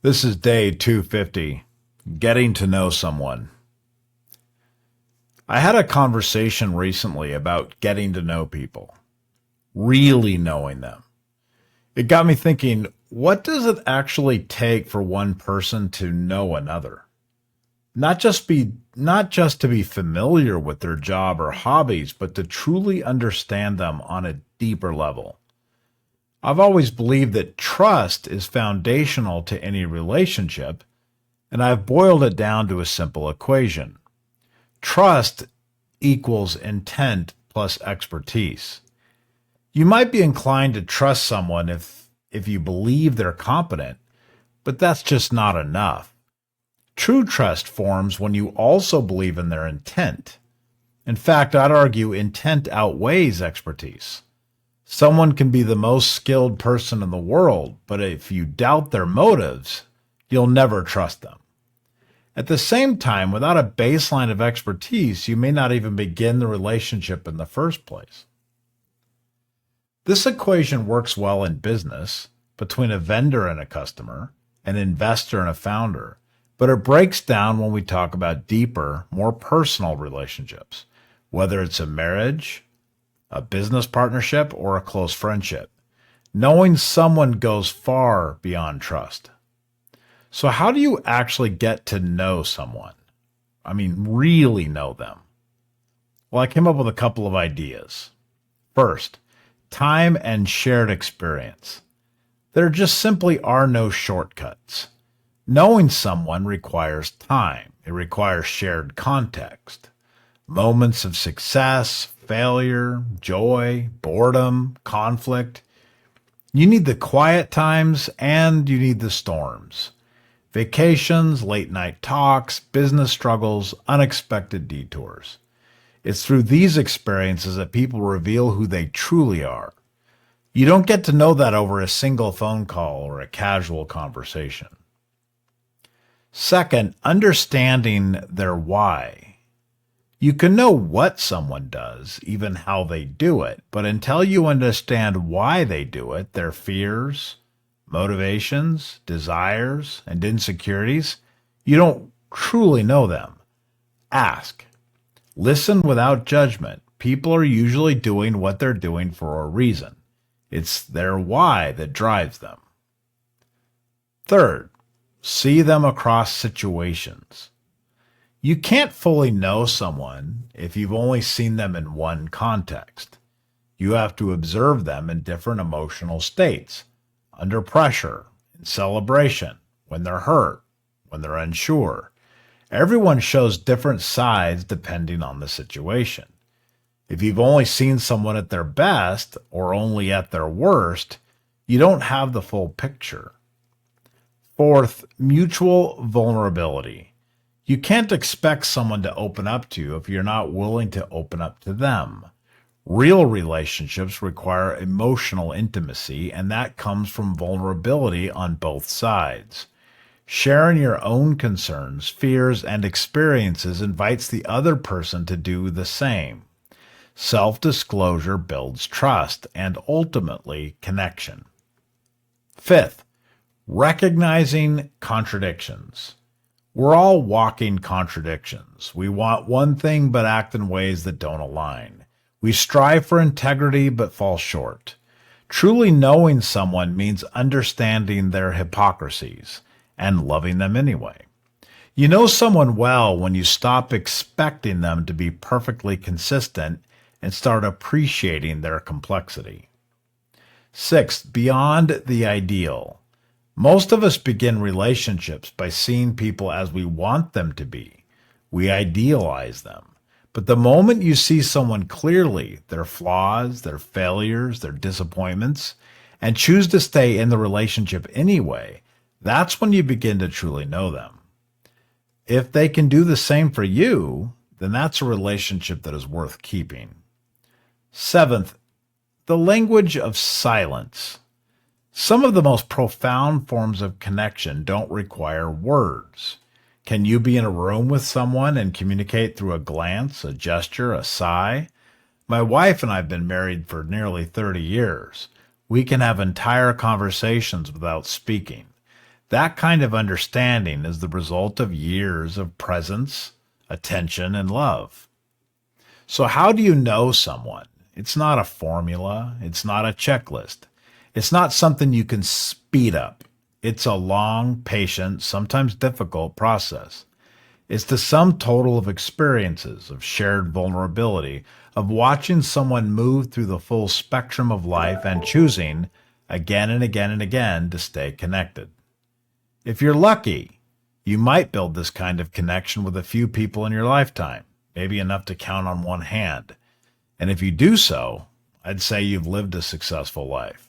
This is day 250, getting to know someone. I had a conversation recently about getting to know people, really knowing them. It got me thinking, what does it actually take for one person to know another? Not just to be familiar with their job or hobbies, but to truly understand them on a deeper level. I've always believed that trust is foundational to any relationship, and I've boiled it down to a simple equation. Trust equals intent plus expertise. You might be inclined to trust someone if you believe they're competent, but that's just not enough. True trust forms when you also believe in their intent. In fact, I'd argue intent outweighs expertise. Someone can be the most skilled person in the world, but if you doubt their motives, you'll never trust them. At the same time, without a baseline of expertise, you may not even begin the relationship in the first place. This equation works well in business, between a vendor and a customer, an investor and a founder, but it breaks down when we talk about deeper, more personal relationships, whether it's a marriage, a business partnership, or a close friendship. Knowing someone goes far beyond trust. So how do you actually get to know someone? I mean, really know them? Well, I came up with a couple of ideas. First, time and shared experience. There just simply are no shortcuts. Knowing someone requires time. It requires shared context. Moments of success, failure, joy, boredom, conflict. You need the quiet times and you need the storms. Vacations, late night talks, business struggles, unexpected detours. It's through these experiences that people reveal who they truly are. You don't get to know that over a single phone call or a casual conversation. Second, understanding their why. You can know what someone does, even how they do it, but until you understand why they do it, their fears, motivations, desires, and insecurities, you don't truly know them. Ask. Listen without judgment. People are usually doing what they're doing for a reason. It's their why that drives them. Third, see them across situations. You can't fully know someone if you've only seen them in one context. You have to observe them in different emotional states, under pressure, in celebration, when they're hurt, when they're unsure. Everyone shows different sides depending on the situation. If you've only seen someone at their best or only at their worst, you don't have the full picture. Fourth, mutual vulnerability. You can't expect someone to open up to you if you're not willing to open up to them. Real relationships require emotional intimacy, and that comes from vulnerability on both sides. Sharing your own concerns, fears, and experiences invites the other person to do the same. Self-disclosure builds trust and ultimately connection. Fifth, recognizing contradictions. We're all walking contradictions. We want one thing but act in ways that don't align. We strive for integrity but fall short. Truly knowing someone means understanding their hypocrisies and loving them anyway. You know someone well when you stop expecting them to be perfectly consistent and start appreciating their complexity. Sixth, beyond the ideal. Most of us begin relationships by seeing people as we want them to be. We idealize them. But the moment you see someone clearly, their flaws, their failures, their disappointments, and choose to stay in the relationship anyway, that's when you begin to truly know them. If they can do the same for you, then that's a relationship that is worth keeping. Seventh, the language of silence. Some of the most profound forms of connection don't require words. Can you be in a room with someone and communicate through a glance, a gesture, a sigh? My wife and I have been married for nearly 30 years. We can have entire conversations without speaking. That kind of understanding is the result of years of presence, attention, and love. So, how do you know someone? It's not a formula, it's not a checklist, it's not something you can speed up. It's a long, patient, sometimes difficult process. It's the sum total of experiences, of shared vulnerability, of watching someone move through the full spectrum of life and choosing again and again and again to stay connected. If you're lucky, you might build this kind of connection with a few people in your lifetime, maybe enough to count on one hand. And if you do so, I'd say you've lived a successful life.